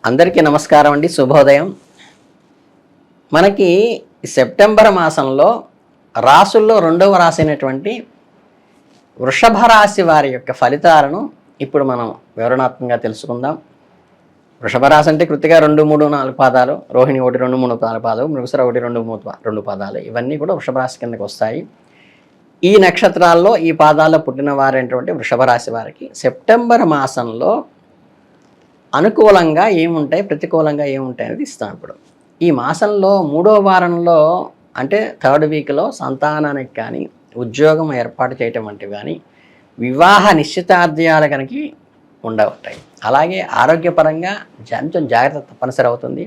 అందరికీ నమస్కారం అండి, శుభోదయం. మనకి సెప్టెంబర్ మాసంలో రాసుల్లో రెండవ రాశి అయినటువంటి వృషభ రాశి వారి యొక్క ఫలితాలను ఇప్పుడు మనం వివరణాత్మకంగా తెలుసుకుందాం. వృషభ రాశి అంటే కృతిక 2, 3, 4 పాదాలు, రోహిణి 1, 2, 3, 4 పాదాలు, మృగశిర 1, 2, 3, 2 పాదాలు, ఇవన్నీ కూడా వృషభ రాశి కిందకి వస్తాయి. ఈ నక్షత్రాల్లో ఈ పాదాల్లో పుట్టిన వారైనటువంటి వృషభ రాశి వారికి సెప్టెంబర్ మాసంలో అనుకూలంగా ఏముంటాయి, ప్రతికూలంగా ఏముంటాయి అనేది ఇస్తాం. ఇప్పుడు ఈ మాసంలో 3వ వారంలో అంటే 3rd వీక్లో సంతానానికి కానీ, ఉద్యోగం ఏర్పాటు చేయటం వంటివి కానీ, వివాహ నిశ్చితార్థాలు కనుక ఉండవుతాయి. అలాగే ఆరోగ్యపరంగా కొంచెం జాగ్రత్త తప్పనిసరి అవుతుంది.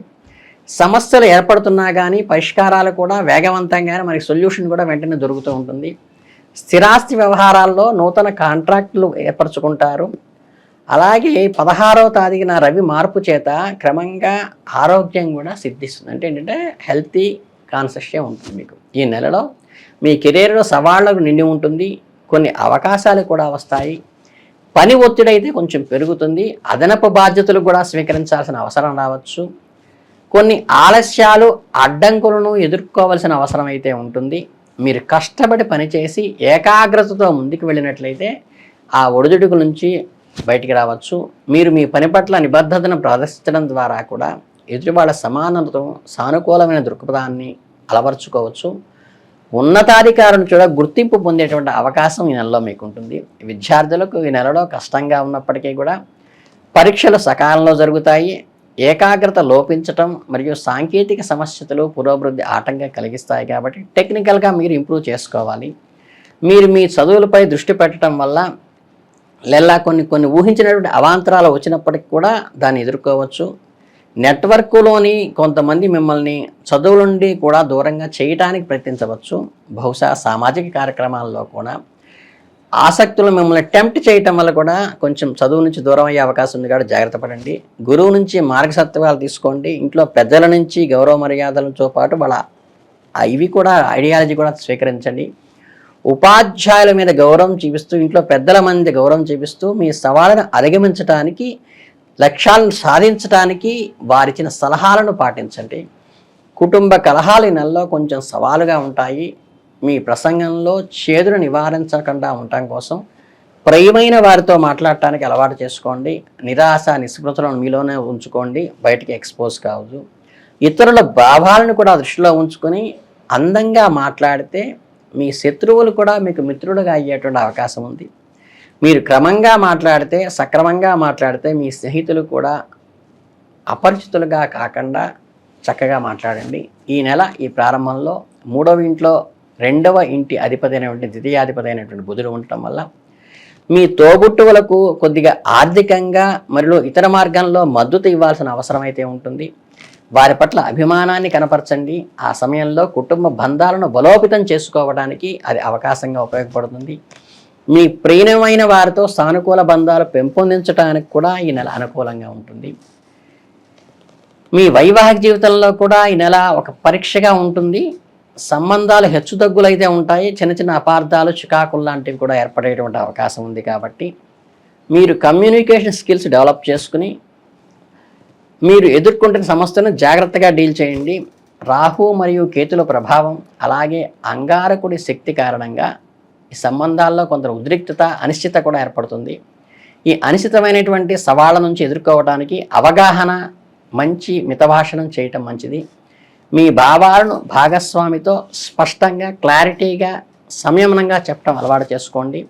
సమస్యలు ఏర్పడుతున్నా కానీ పరిష్కారాలు కూడా వేగవంతంగానే మనకి సొల్యూషన్ కూడా వెంటనే దొరుకుతూ ఉంటుంది. స్థిరాస్తి వ్యవహారాల్లో నూతన కాంట్రాక్టులు ఏర్పరచుకుంటారు. అలాగే 16వ తారీఖున రవి మార్పు చేత క్రమంగా ఆరోగ్యం కూడా సిద్ధిస్తుంది. అంటే ఏంటంటే హెల్తీ కాన్షియస్గా ఉంటుంది. మీకు ఈ నెలలో మీ కెరీర్లో సవాళ్లకు నిండి ఉంటుంది. కొన్ని అవకాశాలు కూడా వస్తాయి. పని ఒత్తిడి అయితే కొంచెం పెరుగుతుంది. అదనపు బాధ్యతలు కూడా స్వీకరించాల్సిన అవసరం రావచ్చు. కొన్ని ఆలస్యాలు అడ్డంకులను ఎదుర్కోవాల్సిన అవసరం అయితే ఉంటుంది. మీరు కష్టపడి పనిచేసి ఏకాగ్రతతో ముందుకు వెళ్ళినట్లయితే ఆ ఒడిదుడుకుల నుంచి బయటికి రావచ్చు. మీరు మీ పని పట్ల నిబద్ధతను ప్రదర్శించడం ద్వారా కూడా ఎదుటి వాళ్ళ సమానతతో సానుకూలమైన దృక్పథాన్ని అలవర్చుకోవచ్చు. ఉన్నతాధికారులను కూడా గుర్తింపు పొందేటువంటి అవకాశం ఈ నెలలో మీకు ఉంటుంది. విద్యార్థులకు ఈ నెలలో కష్టంగా ఉన్నప్పటికీ కూడా పరీక్షలు సకాలంలో జరుగుతాయి. ఏకాగ్రత లోపించటం మరియు సాంకేతిక సమస్యలు పురోభివృద్ధి ఆటంకం కలిగిస్తాయి. కాబట్టి టెక్నికల్గా మీరు ఇంప్రూవ్ చేసుకోవాలి. మీరు మీ చదువులపై దృష్టి పెట్టడం వల్ల కొన్ని ఊహించినటువంటి అవాంతరాలు వచ్చినప్పటికి కూడా దాన్ని ఎదుర్కోవచ్చు. నెట్వర్క్లోని కొంతమంది మిమ్మల్ని చదువు నుండి కూడా దూరంగా చేయడానికి ప్రయత్నించవచ్చు. బహుశా సామాజిక కార్యక్రమాల్లో కూడా ఆసక్తులు మిమ్మల్ని టెంప్ట్ చేయటం వల్ల కూడా కొంచెం చదువు నుంచి దూరం అయ్యే అవకాశం ఉంది. కాబట్టి జాగ్రత్త పడండి. గురువు నుంచి మార్గసత్వాలు తీసుకోండి. ఇంట్లో పెద్దల నుంచి గౌరవ మర్యాదలతో పాటు వాళ్ళ ఇవి కూడా ఐడియాలజీ కూడా స్వీకరించండి. ఉపాధ్యాయుల మీద గౌరవం చూపిస్తూ, ఇంట్లో పెద్దల మంది గౌరవం చూపిస్తూ మీ సవాళ్ళను అధిగమించడానికి, లక్ష్యాలను సాధించడానికి వారిచ్చిన సలహాలను పాటించండి. కుటుంబ కలహాలు ఈ నెలలో కొంచెం సవాలుగా ఉంటాయి. మీ ప్రసంగంలో చేదును నివారించకుండా ఉండటం కోసం ప్రియమైన వారితో మాట్లాడటానికి అలవాటు చేసుకోండి. నిరాశ నిస్పృహలను మీలోనే ఉంచుకోండి, బయటికి ఎక్స్పోజ్ కావద్దు. ఇతరుల భావాలను కూడా దృష్టిలో ఉంచుకొని అందంగా మాట్లాడితే మీ శత్రువులు కూడా మీకు మిత్రులుగా అయ్యేటువంటి అవకాశం ఉంది. మీరు క్రమంగా మాట్లాడితే, సక్రమంగా మాట్లాడితే మీ స్నేహితులు కూడా అపరిచితులుగా కాకుండా చక్కగా మాట్లాడండి. ఈ నెల ఈ ప్రారంభంలో 3వ ఇంట్లో 2వ ఇంటి అధిపతి అయినటువంటి ద్వితీయాధిపతి అయినటువంటి బుధుడు ఉండటం వల్ల మీ తోబుట్టువులకు కొద్దిగా ఆర్థికంగా మరియు ఇతర మార్గంలో మద్దతు ఇవ్వాల్సిన అవసరం అయితే ఉంటుంది. వారి పట్ల అభిమానాన్ని కనపరచండి. ఆ సమయంలో కుటుంబ బంధాలను బలోపేతం చేసుకోవడానికి అది అవకాశంగా ఉపయోగపడుతుంది. మీ ప్రియమైన వారితో సానుకూల బంధాలు పెంపొందించడానికి కూడా ఈ నెల అనుకూలంగా ఉంటుంది. మీ వైవాహిక జీవితంలో కూడా ఈ నెల ఒక పరీక్షగా ఉంటుంది. సంబంధాలు హెచ్చుతగ్గులైతే ఉంటాయి. చిన్న చిన్న అపార్థాలు, చికాకులు లాంటివి కూడా ఏర్పడేటువంటి అవకాశం ఉంది. కాబట్టి మీరు కమ్యూనికేషన్ స్కిల్స్ డెవలప్ చేసుకుని మీరు ఎదుర్కొంటున్న సమస్యను జాగ్రత్తగా డీల్ చేయండి. రాహు మరియు కేతుల ప్రభావం, అలాగే అంగారకుడి శక్తి కారణంగా ఈ సంబంధాల్లో కొంత ఉద్రిక్తత, అనిశ్చిత కూడా ఏర్పడుతుంది. ఈ అనిశ్చితమైనటువంటి సవాళ్ళ నుంచి ఎదుర్కోవడానికి అవగాహన, మంచి మితభాషణం చేయటం మంచిది. మీ భావాలను భాగస్వామితో స్పష్టంగా, క్లారిటీగా, సంయమనంగా చెప్పడం అలవాటు చేసుకోండి.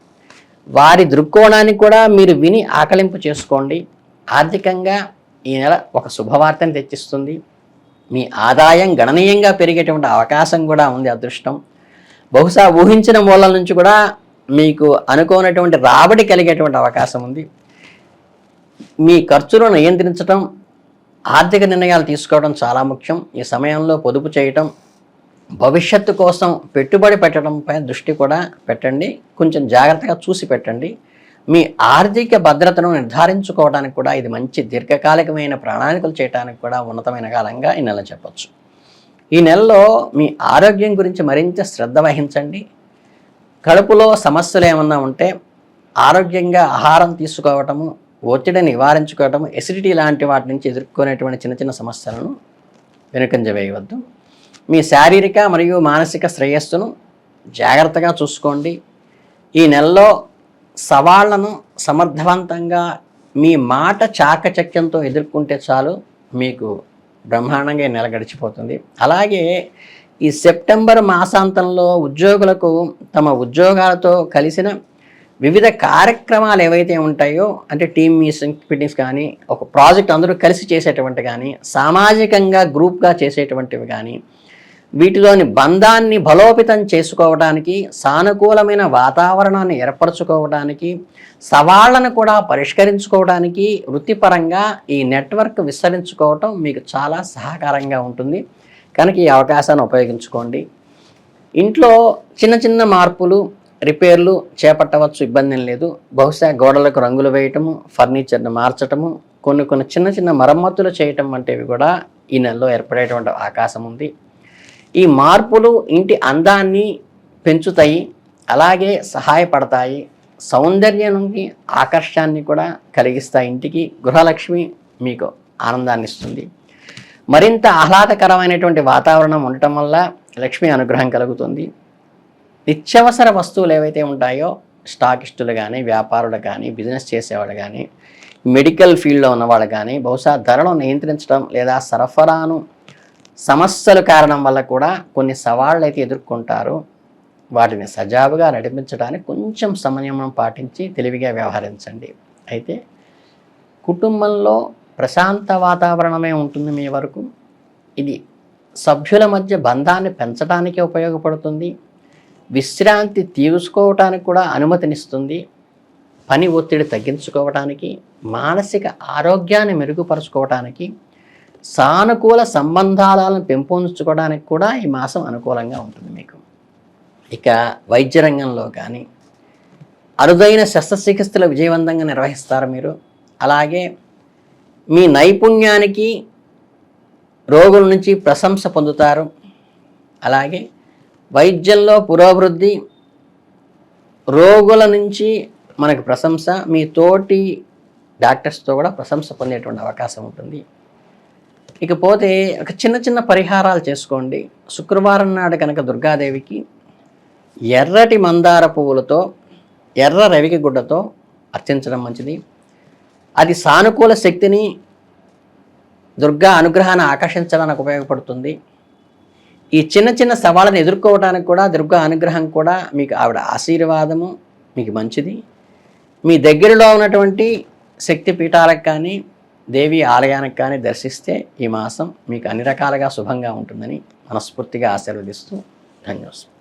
వారి దృక్కోణాన్ని కూడా మీరు విని ఆకలింపు చేసుకోండి. ఆర్థికంగా ఈ నెల ఒక శుభవార్తని తెచ్చిస్తుంది. మీ ఆదాయం గణనీయంగా పెరిగేటువంటి అవకాశం కూడా ఉంది. అదృష్టం బహుశా ఊహించిన మూలాల నుంచి కూడా మీకు అనుకోనటువంటి రాబడి కలిగేటువంటి అవకాశం ఉంది. మీ ఖర్చులను నియంత్రించడం, ఆర్థిక నిర్ణయాలు తీసుకోవడం చాలా ముఖ్యం. ఈ సమయంలో పొదుపు చేయటం, భవిష్యత్తు కోసం పెట్టుబడి పెట్టడంపై దృష్టి కూడా పెట్టండి. కొంచెం జాగ్రత్తగా చూసి పెట్టండి. మీ ఆర్థిక భద్రతను నిర్ధారించుకోవడానికి కూడా ఇది మంచి దీర్ఘకాలికమైన ప్రణాళికలు చేయడానికి కూడా ఉన్నతమైన కాలంగా ఈ నెల చెప్పచ్చు. ఈ నెలలో మీ ఆరోగ్యం గురించి మరింత శ్రద్ధ వహించండి. కడుపులో సమస్యలు ఏమన్నా ఉంటే ఆరోగ్యంగా ఆహారం తీసుకోవటము, ఒత్తిడిని నివారించుకోవటం, ఎసిడిటీ లాంటి వాటి నుంచి ఎదుర్కొనేటువంటి చిన్న చిన్న సమస్యలను వెనుకంజ వేయవద్దు. మీ శారీరక మరియు మానసిక శ్రేయస్సును జాగ్రత్తగా చూసుకోండి. ఈ నెలలో సవాళ్లను సమర్థవంతంగా మీ మాట చాకచక్యంతో ఎదుర్కొంటే చాలు, మీకు బ్రహ్మాండంగా ఈ నెల గడిచిపోతుంది. అలాగే ఈ సెప్టెంబర్ మాసాంతంలో ఉద్యోగులకు తమ ఉద్యోగాలతో కలిసిన వివిధ కార్యక్రమాలు ఏవైతే ఉంటాయో, అంటే టీమ్ మీటింగ్స్ కానీ, ఒక ప్రాజెక్ట్ అందరూ కలిసి చేసేటువంటి కానీ, సామాజికంగా గ్రూప్గా చేసేటువంటివి కానీ, వీటిలోని బంధాన్ని బలోపేతం చేసుకోవడానికి, సానుకూలమైన వాతావరణాన్ని ఏర్పరచుకోవడానికి, సవాళ్లను కూడా పరిష్కరించుకోవడానికి వృత్తిపరంగా ఈ నెట్వర్క్ విస్తరించుకోవటం మీకు చాలా సహకారంగా ఉంటుంది. కనుక ఈ అవకాశాన్ని ఉపయోగించుకోండి. ఇంట్లో చిన్న చిన్న మార్పులు, రిపేర్లు చేపట్టవచ్చు, ఇబ్బంది లేదు. బహుశా గోడలకు రంగులు వేయటము, ఫర్నిచర్ని మార్చటము, కొన్ని చిన్న చిన్న మరమ్మతులు చేయటం వంటివి కూడా ఈ నెలలో ఏర్పడేటువంటి అవకాశం ఉంది. ఈ మార్పులు ఇంటి అందాన్ని పెంచుతాయి, అలాగే సహాయపడతాయి, సౌందర్యానికి ఆకర్షాన్ని కూడా కలిగిస్తాయి. ఇంటికి గృహలక్ష్మి మీకు ఆనందాన్ని ఇస్తుంది. మరింత ఆహ్లాదకరమైనటువంటి వాతావరణం ఉండటం వల్ల లక్ష్మీ అనుగ్రహం కలుగుతుంది. నిత్యావసర వస్తువులు ఏవైతే ఉంటాయో, స్టాకిస్టులు కానీ, వ్యాపారులు కానీ, బిజినెస్ చేసేవాళ్ళు కానీ, మెడికల్ ఫీల్డ్లో ఉన్నవాళ్ళు కానీ, బహుశా ధరలను నియంత్రించడం లేదా సరఫరాను సమస్యల కారణం వల్ల కూడా కొన్ని సవాళ్ళు అయితే ఎదుర్కొంటారు. వాటిని సజావుగా నడిపించడానికి కొంచెం సంయమనం పాటించి తెలివిగా వ్యవహరించండి. అయితే కుటుంబంలో ప్రశాంత వాతావరణమే ఉంటుంది మీ వరకు. ఇది సభ్యుల మధ్య బంధాన్ని పెంచడానికి ఉపయోగపడుతుంది. విశ్రాంతి తీసుకోవటానికి కూడా అనుమతినిస్తుంది. పని ఒత్తిడి తగ్గించుకోవటానికి, మానసిక ఆరోగ్యాన్ని మెరుగుపరుచుకోవటానికి, సానుకూల సంబంధాలను పెంపొందించుకోవడానికి కూడా ఈ మాసం అనుకూలంగా ఉంటుంది మీకు. ఇక వైద్య రంగంలో కానీ అరుదైన శస్త్రచికిత్సలు విజయవంతంగా నిర్వహిస్తారు మీరు. అలాగే మీ నైపుణ్యానికి రోగుల నుంచి ప్రశంస పొందుతారు. అలాగే వైద్యంలో పురోభివృద్ధి, రోగుల నుంచి మనకు ప్రశంస, మీ తోటి డాక్టర్స్తో కూడా ప్రశంస పొందేటువంటి అవకాశం ఉంటుంది. ఇకపోతే ఒక చిన్న చిన్న పరిహారాలు చేసుకోండి. శుక్రవారం నాడు కనుక దుర్గాదేవికి ఎర్రటి మందార పువ్వులతో, ఎర్ర రవికి గుడ్డతో అర్చించడం మంచిది. అది సానుకూల శక్తిని, దుర్గా అనుగ్రహాన్ని ఆకర్షించడానికి ఉపయోగపడుతుంది. ఈ చిన్న చిన్న సవాళ్ళను ఎదుర్కోవడానికి కూడా దుర్గా అనుగ్రహం కూడా మీకు, ఆవిడ ఆశీర్వాదము మీకు మంచిది. మీ దగ్గరలో ఉన్నటువంటి శక్తి పీఠాలకు కానీ, దేవి ఆలయానికి కానీ దర్శిస్తే ఈ మాసం మీకు అన్ని రకాలుగా శుభంగా ఉంటుందని మనస్ఫూర్తిగా ఆశీర్వదిస్తూ ధన్యవాదాలు.